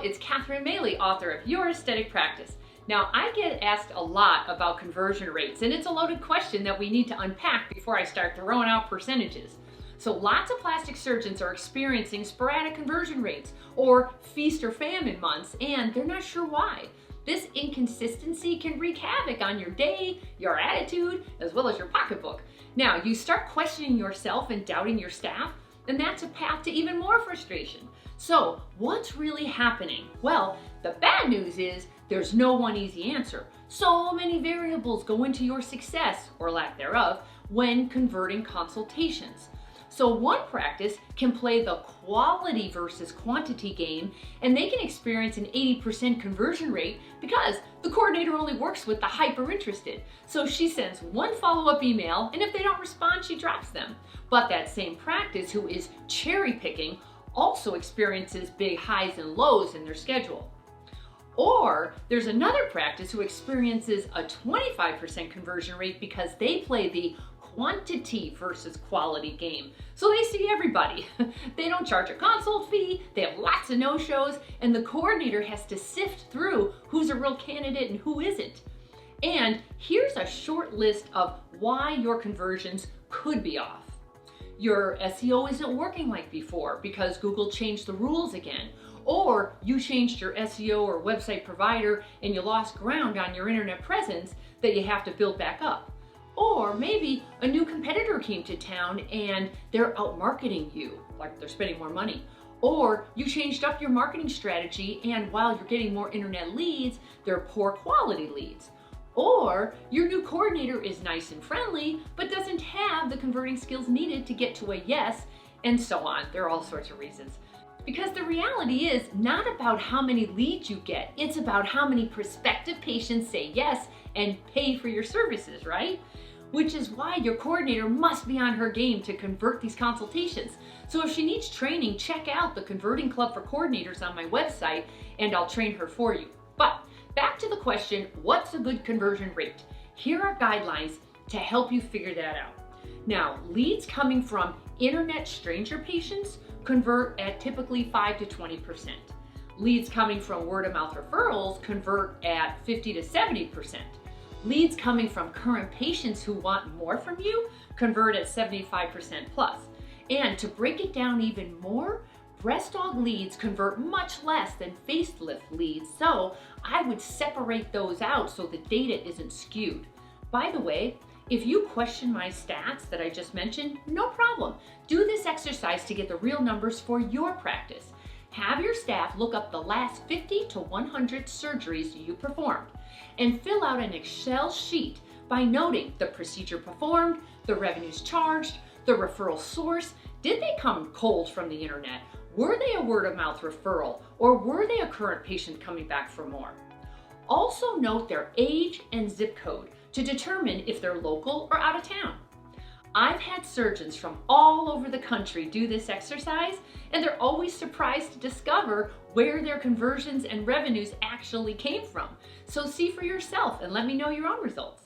it's Catherine Maley, author of Your Aesthetic Practice. Now, I get asked a lot about conversion rates, and it's a loaded question that we need to unpack before I start throwing out percentages. So lots of plastic surgeons are experiencing sporadic conversion rates or feast or famine months, and they're not sure why. This inconsistency can wreak havoc on your day, your attitude, as well as your pocketbook. Now, you start questioning yourself and doubting your staff, and that's a path to even more frustration. So what's really happening? Well, the bad news is there's no one easy answer. So many variables go into your success, or lack thereof, when converting consultations. So one practice can play the quality versus quantity game, and they can experience an 80% conversion rate because the coordinator only works with the hyper interested. So she sends one follow-up email, and if they don't respond, she drops them. But that same practice, who is cherry picking, also experiences big highs and lows in their schedule. Or there's another practice who experiences a 25% conversion rate because they play the quantity versus quality game. So they see everybody. They don't charge a consult fee, they have lots of no-shows, and the coordinator has to sift through who's a real candidate and who isn't. And here's a short list of why your conversions could be off. Your SEO isn't working like before because Google changed the rules again. Or you changed your SEO or website provider and you lost ground on your internet presence that you have to build back up. Or maybe a new competitor came to town and they're out marketing you, like they're spending more money. Or you changed up your marketing strategy and while you're getting more internet leads, they're poor quality leads. Or your new coordinator is nice and friendly, but doesn't have the converting skills needed to get to a yes, and so on. There are all sorts of reasons. Because the reality is not about how many leads you get, it's about how many prospective patients say yes and pay for your services, right? Which is why your coordinator must be on her game to convert these consultations. So if she needs training, check out the Converting Club for Coordinators on my website and I'll train her for you. But back to the question, what's a good conversion rate? Here are guidelines to help you figure that out. Now, leads coming from internet stranger patients convert at typically 5 to 20%. Leads coming from word of mouth referrals convert at 50 to 70%. Leads coming from current patients who want more from you convert at 75% plus. And to break it down even more, breast aug leads convert much less than facelift leads, so I would separate those out so the data isn't skewed. By the way, if you question my stats that I just mentioned, no problem. Do this exercise to get the real numbers for your practice. Have your staff look up the last 50 to 100 surgeries you performed and fill out an Excel sheet by noting the procedure performed, the revenues charged, the referral source. Did they come cold from the internet? Were they a word of mouth referral, or were they a current patient coming back for more? Also note their age and zip code to determine if they're local or out of town. I've had surgeons from all over the country do this exercise, and they're always surprised to discover where their conversions and revenues actually came from. So see for yourself and let me know your own results.